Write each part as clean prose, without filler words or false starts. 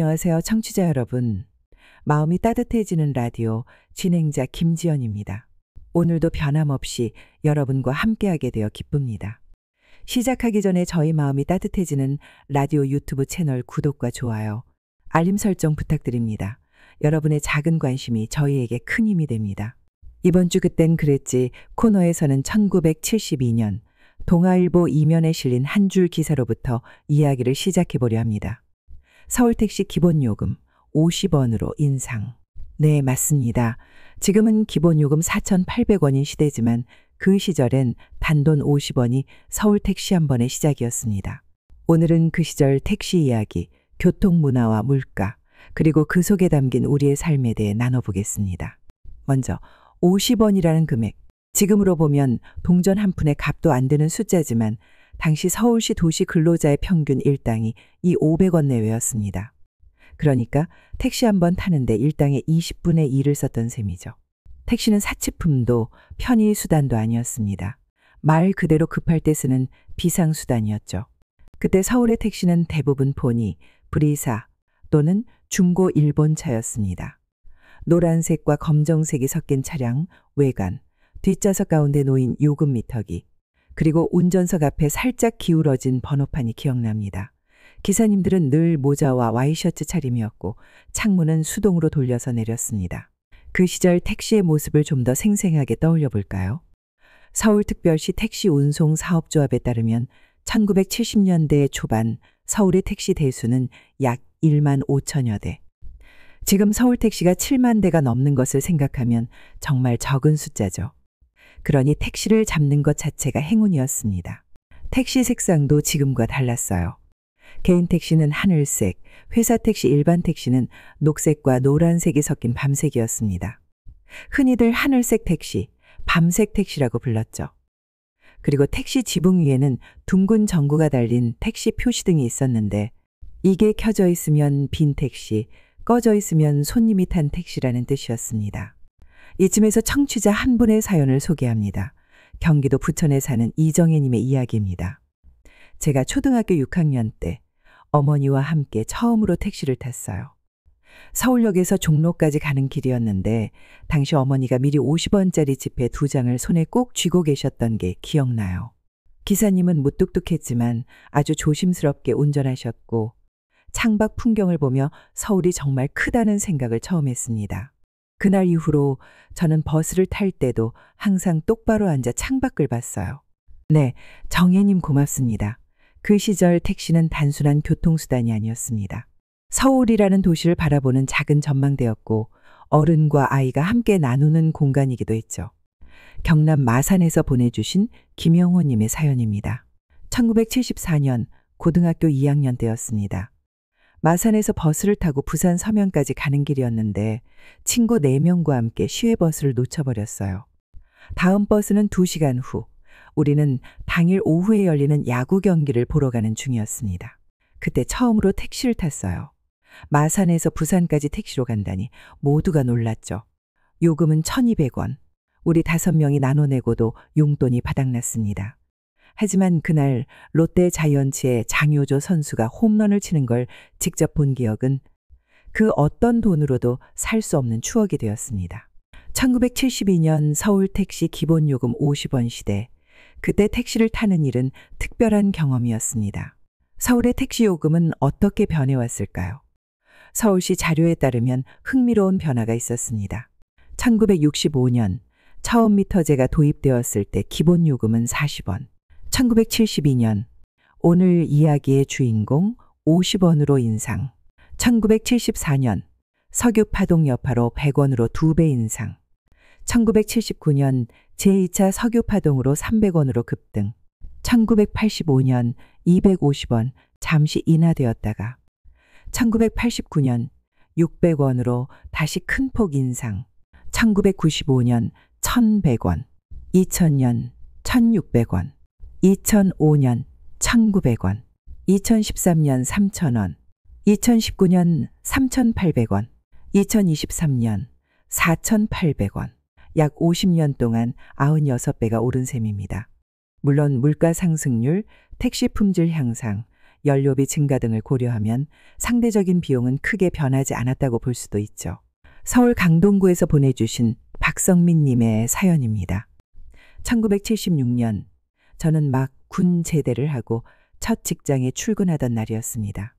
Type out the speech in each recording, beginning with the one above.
안녕하세요, 청취자 여러분. 마음이 따뜻해지는 라디오 진행자 김지연입니다. 오늘도 변함없이 여러분과 함께하게 되어 기쁩니다. 시작하기 전에 저희 마음이 따뜻해지는 라디오 유튜브 채널 구독과 좋아요, 알림 설정 부탁드립니다. 여러분의 작은 관심이 저희에게 큰 힘이 됩니다. 이번 주 그땐 그랬지 코너에서는 1972년 동아일보 이면에 실린 한 줄 기사로부터 이야기를 시작해 보려 합니다. 서울택시 기본요금 50원으로 인상. 네, 맞습니다. 지금은 기본요금 4,800원인 시대지만 그 시절엔 단돈 50원이 서울택시 한 번의 시작이었습니다. 오늘은 그 시절 택시 이야기, 교통문화와 물가, 그리고 그 속에 담긴 우리의 삶에 대해 나눠보겠습니다. 먼저 50원이라는 금액. 지금으로 보면 동전 한 푼의 값도 안 되는 숫자지만 당시 서울시 도시 근로자의 평균 일당이 이 500원 내외였습니다. 그러니까 택시 한 번 타는데 일당의 20분의 1을 썼던 셈이죠. 택시는 사치품도 편의수단도 아니었습니다. 말 그대로 급할 때 쓰는 비상수단이었죠. 그때 서울의 택시는 대부분 포니, 브리사 또는 중고 일본차였습니다. 노란색과 검정색이 섞인 차량, 외관, 뒷좌석 가운데 놓인 요금 미터기, 그리고 운전석 앞에 살짝 기울어진 번호판이 기억납니다. 기사님들은 늘 모자와 와이셔츠 차림이었고 창문은 수동으로 돌려서 내렸습니다. 그 시절 택시의 모습을 좀 더 생생하게 떠올려 볼까요? 서울특별시 택시운송사업조합에 따르면 1970년대 초반 서울의 택시 대수는 약 1만 5천여 대. 지금 서울택시가 7만 대가 넘는 것을 생각하면 정말 적은 숫자죠. 그러니 택시를 잡는 것 자체가 행운이었습니다. 택시 색상도 지금과 달랐어요. 개인 택시는 하늘색, 회사 택시, 일반 택시는 녹색과 노란색이 섞인 밤색이었습니다. 흔히들 하늘색 택시, 밤색 택시라고 불렀죠. 그리고 택시 지붕 위에는 둥근 전구가 달린 택시 표시등이 있었는데 이게 켜져 있으면 빈 택시, 꺼져 있으면 손님이 탄 택시라는 뜻이었습니다. 이쯤에서 청취자 한 분의 사연을 소개합니다. 경기도 부천에 사는 이정혜님의 이야기입니다. 제가 초등학교 6학년 때 어머니와 함께 처음으로 택시를 탔어요. 서울역에서 종로까지 가는 길이었는데 당시 어머니가 미리 50원짜리 지폐 2장을 손에 꼭 쥐고 계셨던 게 기억나요. 기사님은 무뚝뚝했지만 아주 조심스럽게 운전하셨고 창밖 풍경을 보며 서울이 정말 크다는 생각을 처음 했습니다. 그날 이후로 저는 버스를 탈 때도 항상 똑바로 앉아 창밖을 봤어요. 네, 정혜님 고맙습니다. 그 시절 택시는 단순한 교통수단이 아니었습니다. 서울이라는 도시를 바라보는 작은 전망대였고 어른과 아이가 함께 나누는 공간이기도 했죠. 경남 마산에서 보내주신 김영호님의 사연입니다. 1974년 고등학교 2학년 때였습니다. 마산에서 버스를 타고 부산 서면까지 가는 길이었는데 친구 4명과 함께 시외버스를 놓쳐버렸어요. 다음 버스는 2시간 후, 우리는 당일 오후에 열리는 야구 경기를 보러 가는 중이었습니다. 그때 처음으로 택시를 탔어요. 마산에서 부산까지 택시로 간다니 모두가 놀랐죠. 요금은 1,200원. 우리 5명이 나눠내고도 용돈이 바닥났습니다. 하지만 그날 롯데 자이언츠의 장효조 선수가 홈런을 치는 걸 직접 본 기억은 그 어떤 돈으로도 살 수 없는 추억이 되었습니다. 1972년 서울 택시 기본요금 50원 시대. 그때 택시를 타는 일은 특별한 경험이었습니다. 서울의 택시 요금은 어떻게 변해왔을까요? 서울시 자료에 따르면 흥미로운 변화가 있었습니다. 1965년 처음 미터제가 도입되었을 때 기본요금은 40원. 1972년 오늘 이야기의 주인공 50원으로 인상. 1974년 석유파동 여파로 100원으로 2배 인상. 1979년 제2차 석유파동으로 300원으로 급등. 1985년 250원 잠시 인하되었다가 1989년 600원으로 다시 큰 폭 인상. 1995년 1,100원, 2000년 1,600원, 2005년 1,900원, 2013년 3,000원, 2019년 3,800원, 2023년 4,800원. 약 50년 동안 96배가 오른 셈입니다. 물론 물가 상승률, 택시 품질 향상, 연료비 증가 등을 고려하면 상대적인 비용은 크게 변하지 않았다고 볼 수도 있죠. 서울 강동구에서 보내주신 박성민 님의 사연입니다. 1976년 저는 막 군 제대를 하고 첫 직장에 출근하던 날이었습니다.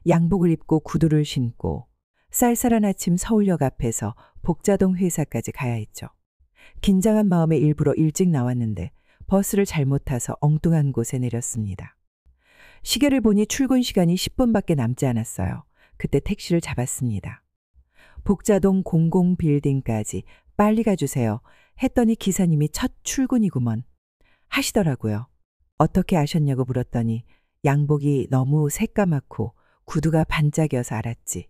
양복을 입고 구두를 신고 쌀쌀한 아침 서울역 앞에서 복자동 회사까지 가야 했죠. 긴장한 마음에 일부러 일찍 나왔는데 버스를 잘못 타서 엉뚱한 곳에 내렸습니다. 시계를 보니 출근 시간이 10분밖에 남지 않았어요. 그때 택시를 잡았습니다. 복자동 공공빌딩까지 빨리 가주세요 했더니 기사님이 첫 출근이구먼 하시더라고요. 어떻게 아셨냐고 물었더니 양복이 너무 새까맣고 구두가 반짝여서 알았지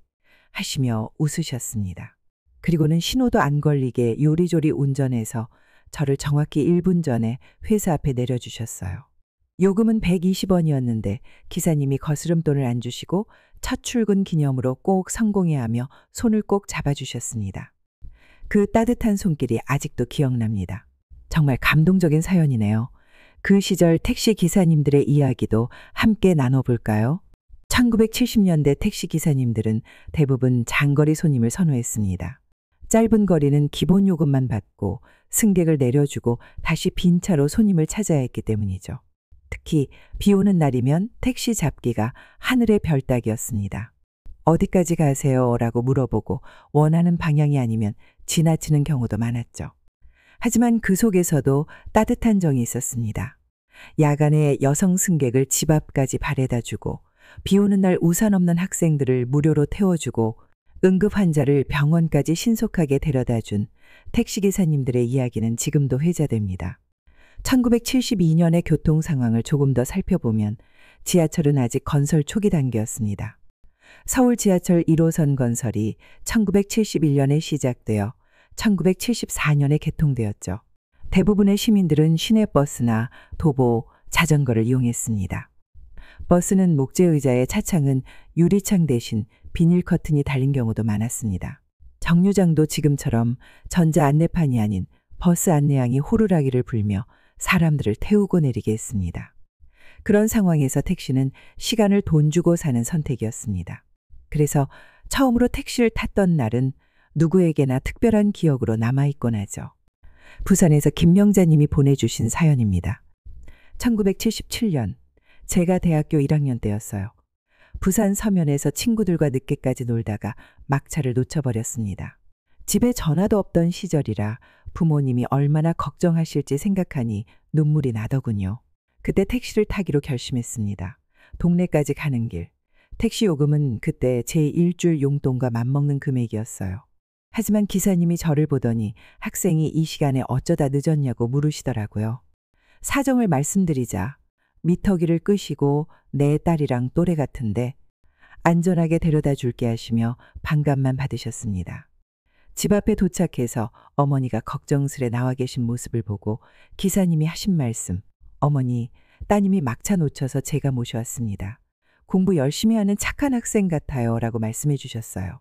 하시며 웃으셨습니다. 그리고는 신호도 안 걸리게 요리조리 운전해서 저를 정확히 1분 전에 회사 앞에 내려주셨어요. 요금은 120원이었는데 기사님이 거스름돈을 안 주시고 첫 출근 기념으로 꼭 성공해야 하며 손을 꼭 잡아주셨습니다. 그 따뜻한 손길이 아직도 기억납니다. 정말 감동적인 사연이네요. 그 시절 택시 기사님들의 이야기도 함께 나눠볼까요? 1970년대 택시 기사님들은 대부분 장거리 손님을 선호했습니다. 짧은 거리는 기본 요금만 받고 승객을 내려주고 다시 빈 차로 손님을 찾아야 했기 때문이죠. 특히 비 오는 날이면 택시 잡기가 하늘의 별 따기였습니다. 어디까지 가세요? 라고 물어보고 원하는 방향이 아니면 지나치는 경우도 많았죠. 하지만 그 속에서도 따뜻한 정이 있었습니다. 야간에 여성 승객을 집 앞까지 바래다 주고 비 오는 날 우산 없는 학생들을 무료로 태워주고 응급 환자를 병원까지 신속하게 데려다 준 택시기사님들의 이야기는 지금도 회자됩니다. 1972년의 교통 상황을 조금 더 살펴보면 지하철은 아직 건설 초기 단계였습니다. 서울 지하철 1호선 건설이 1971년에 시작되어 1974년에 개통되었죠. 대부분의 시민들은 시내버스나 도보, 자전거를 이용했습니다. 버스는 목재의자에 차창은 유리창 대신 비닐 커튼이 달린 경우도 많았습니다. 정류장도 지금처럼 전자 안내판이 아닌 버스 안내양이 호루라기를 불며 사람들을 태우고 내리게 했습니다. 그런 상황에서 택시는 시간을 돈 주고 사는 선택이었습니다. 그래서 처음으로 택시를 탔던 날은 누구에게나 특별한 기억으로 남아있곤 하죠. 부산에서 김명자님이 보내주신 사연입니다. 1977년 제가 대학교 1학년 때였어요. 부산 서면에서 친구들과 늦게까지 놀다가 막차를 놓쳐버렸습니다. 집에 전화도 없던 시절이라 부모님이 얼마나 걱정하실지 생각하니 눈물이 나더군요. 그때 택시를 타기로 결심했습니다. 동네까지 가는 길. 택시 요금은 그때 제 일주일 용돈과 맞먹는 금액이었어요. 하지만 기사님이 저를 보더니 학생이 이 시간에 어쩌다 늦었냐고 물으시더라고요. 사정을 말씀드리자 미터기를 끄시고 내 딸이랑 또래 같은데 안전하게 데려다 줄게 하시며 반감만 받으셨습니다. 집 앞에 도착해서 어머니가 걱정스레 나와 계신 모습을 보고 기사님이 하신 말씀, 어머니, 따님이 막차 놓쳐서 제가 모셔왔습니다. 공부 열심히 하는 착한 학생 같아요 라고 말씀해 주셨어요.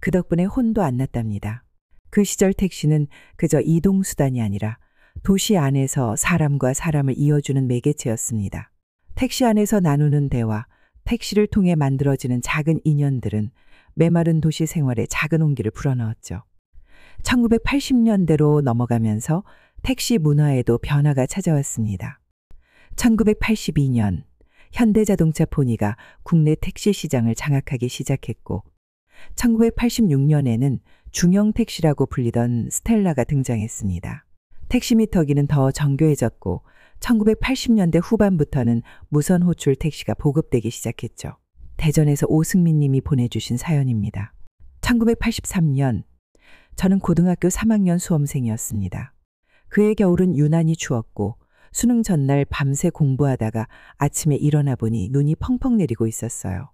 그 덕분에 혼도 안 났답니다. 그 시절 택시는 그저 이동수단이 아니라 도시 안에서 사람과 사람을 이어주는 매개체였습니다. 택시 안에서 나누는 대화, 택시를 통해 만들어지는 작은 인연들은 메마른 도시 생활에 작은 온기를 불어넣었죠. 1980년대로 넘어가면서 택시 문화에도 변화가 찾아왔습니다. 1982년 현대자동차 포니가 국내 택시 시장을 장악하기 시작했고 1986년에는 중형 택시라고 불리던 스텔라가 등장했습니다. 택시미터기는 더 정교해졌고 1980년대 후반부터는 무선 호출 택시가 보급되기 시작했죠. 대전에서 오승민 님이 보내주신 사연입니다. 1983년 저는 고등학교 3학년 수험생이었습니다. 그해 겨울은 유난히 추웠고 수능 전날 밤새 공부하다가 아침에 일어나 보니 눈이 펑펑 내리고 있었어요.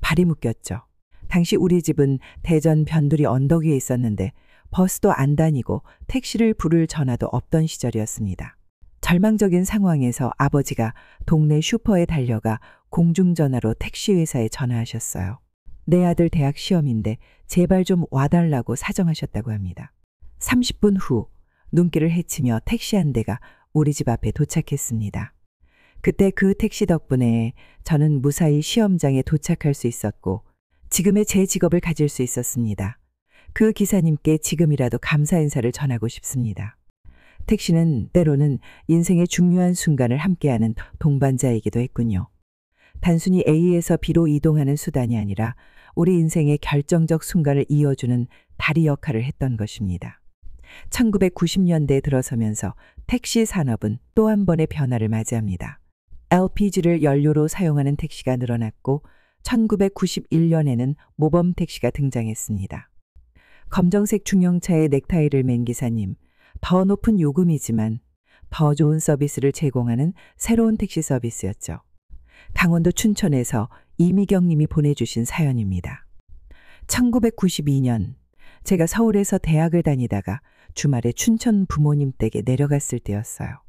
발이 묶였죠. 당시 우리 집은 대전 변두리 언덕 위에 있었는데 버스도 안 다니고 택시를 부를 전화도 없던 시절이었습니다. 절망적인 상황에서 아버지가 동네 슈퍼에 달려가 공중전화로 택시회사에 전화하셨어요. 내 아들 대학 시험인데 제발 좀 와달라고 사정하셨다고 합니다. 30분 후 눈길을 헤치며 택시 한 대가 우리 집 앞에 도착했습니다. 그때 그 택시 덕분에 저는 무사히 시험장에 도착할 수 있었고 지금의 제 직업을 가질 수 있었습니다. 그 기사님께 지금이라도 감사 인사를 전하고 싶습니다. 택시는 때로는 인생의 중요한 순간을 함께하는 동반자이기도 했군요. 단순히 A에서 B로 이동하는 수단이 아니라 우리 인생의 결정적 순간을 이어주는 다리 역할을 했던 것입니다. 1990년대에 들어서면서 택시 산업은 또 한 번의 변화를 맞이합니다. LPG를 연료로 사용하는 택시가 늘어났고 1991년에는 모범 택시가 등장했습니다. 검정색 중형차에 넥타이를 맨 기사님, 더 높은 요금이지만 더 좋은 서비스를 제공하는 새로운 택시 서비스였죠. 강원도 춘천에서 이미경 님이 보내주신 사연입니다. 1992년 제가 서울에서 대학을 다니다가 주말에 춘천 부모님 댁에 내려갔을 때였어요.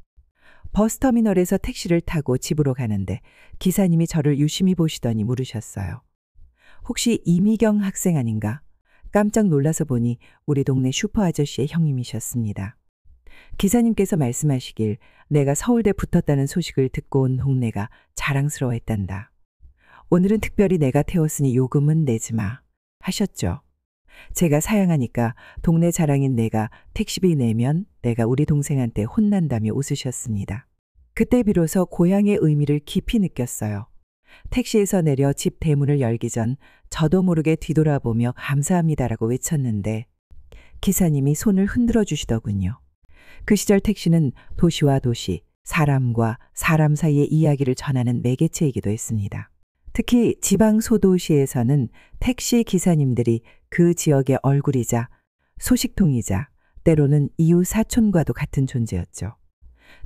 버스터미널에서 택시를 타고 집으로 가는데 기사님이 저를 유심히 보시더니 물으셨어요. 혹시 이미경 학생 아닌가? 깜짝 놀라서 보니 우리 동네 슈퍼 아저씨의 형님이셨습니다. 기사님께서 말씀하시길 내가 서울대 붙었다는 소식을 듣고 온 동네가 자랑스러워했단다. 오늘은 특별히 내가 태웠으니 요금은 내지 마 하셨죠. 제가 사양하니까 동네 자랑인 내가 택시비 내면 내가 우리 동생한테 혼난다며 웃으셨습니다. 그때 비로소 고향의 의미를 깊이 느꼈어요. 택시에서 내려 집 대문을 열기 전 저도 모르게 뒤돌아보며 감사합니다라고 외쳤는데 기사님이 손을 흔들어 주시더군요. 그 시절 택시는 도시와 도시, 사람과 사람 사이의 이야기를 전하는 매개체이기도 했습니다. 특히 지방 소도시에서는 택시 기사님들이 그 지역의 얼굴이자 소식통이자 때로는 이웃 사촌과도 같은 존재였죠.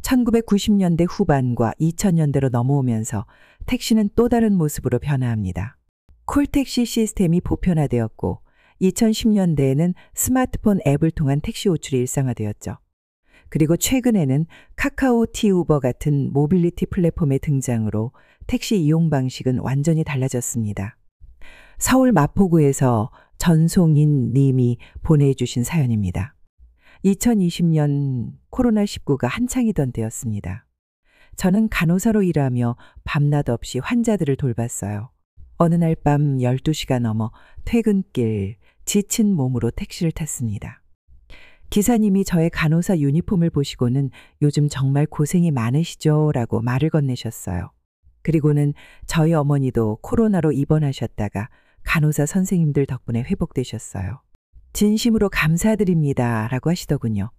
1990년대 후반과 2000년대로 넘어오면서 택시는 또 다른 모습으로 변화합니다. 콜택시 시스템이 보편화되었고 2010년대에는 스마트폰 앱을 통한 택시 호출이 일상화되었죠. 그리고 최근에는 카카오 티우버 같은 모빌리티 플랫폼의 등장으로 택시 이용 방식은 완전히 달라졌습니다. 서울 마포구에서 전송인 님이 보내주신 사연입니다. 2020년 코로나19가 한창이던 때였습니다. 저는 간호사로 일하며 밤낮 없이 환자들을 돌봤어요. 어느 날 밤 12시가 넘어 퇴근길 지친 몸으로 택시를 탔습니다. 기사님이 저의 간호사 유니폼을 보시고는 요즘 정말 고생이 많으시죠? 라고 말을 건네셨어요. 그리고는 저희 어머니도 코로나로 입원하셨다가 간호사 선생님들 덕분에 회복되셨어요. 진심으로 감사드립니다. 라고 하시더군요.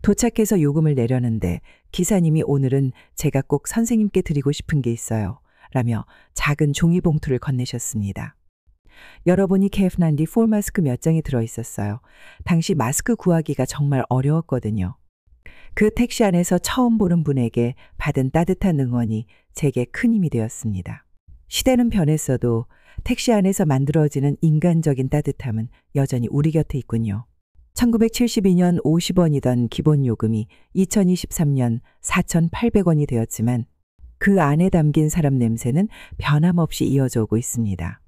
도착해서 요금을 내려는데 기사님이 오늘은 제가 꼭 선생님께 드리고 싶은 게 있어요. 라며 작은 종이봉투를 건네셨습니다. 열어보니 KF94 마스크 몇 장이 들어있었어요. 당시 마스크 구하기가 정말 어려웠거든요. 그 택시 안에서 처음 보는 분에게 받은 따뜻한 응원이 제게 큰 힘이 되었습니다. 시대는 변했어도 택시 안에서 만들어지는 인간적인 따뜻함은 여전히 우리 곁에 있군요. 1972년 50원이던 기본 요금이 2023년 4,800원이 되었지만 그 안에 담긴 사람 냄새는 변함없이 이어져 오고 있습니다.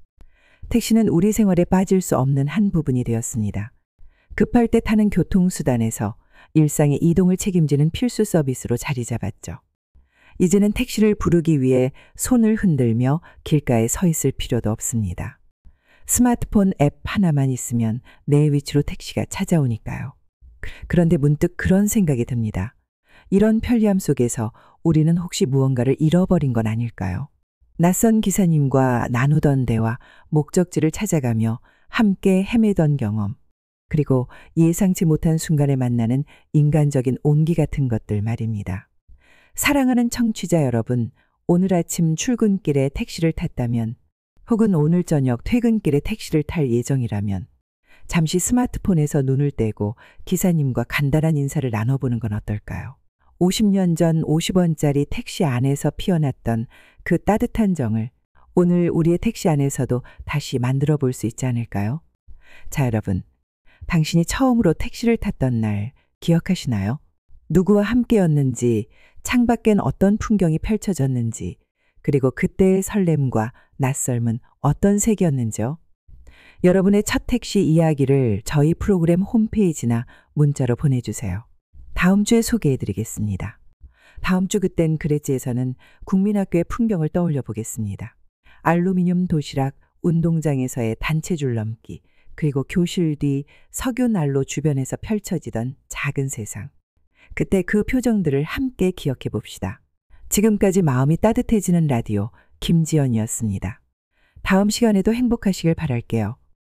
택시는 우리 생활에 빠질 수 없는 한 부분이 되었습니다. 급할 때 타는 교통수단에서 일상의 이동을 책임지는 필수 서비스로 자리 잡았죠. 이제는 택시를 부르기 위해 손을 흔들며 길가에 서 있을 필요도 없습니다. 스마트폰 앱 하나만 있으면 내 위치로 택시가 찾아오니까요. 그런데 문득 그런 생각이 듭니다. 이런 편리함 속에서 우리는 혹시 무언가를 잃어버린 건 아닐까요? 낯선 기사님과 나누던 대화, 목적지를 찾아가며 함께 헤매던 경험, 그리고 예상치 못한 순간에 만나는 인간적인 온기 같은 것들 말입니다. 사랑하는 청취자 여러분, 오늘 아침 출근길에 택시를 탔다면 혹은 오늘 저녁 퇴근길에 택시를 탈 예정이라면 잠시 스마트폰에서 눈을 떼고 기사님과 간단한 인사를 나눠보는 건 어떨까요? 50년 전 50원짜리 택시 안에서 피어났던 그 따뜻한 정을 오늘 우리의 택시 안에서도 다시 만들어 볼 수 있지 않을까요? 자, 여러분. 당신이 처음으로 택시를 탔던 날 기억하시나요? 누구와 함께였는지, 창밖엔 어떤 풍경이 펼쳐졌는지, 그리고 그때의 설렘과 낯설음은 어떤 색이었는지요? 여러분의 첫 택시 이야기를 저희 프로그램 홈페이지나 문자로 보내주세요. 다음 주에 소개해드리겠습니다. 다음 주 그땐 그랬지에서는 국민학교의 풍경을 떠올려 보겠습니다. 알루미늄 도시락, 운동장에서의 단체 줄넘기, 그리고 교실 뒤 석유 난로 주변에서 펼쳐지던 작은 세상. 그때 그 표정들을 함께 기억해 봅시다. 지금까지 마음이 따뜻해지는 라디오 김지연이었습니다. 다음 시간에도 행복하시길 바랄게요.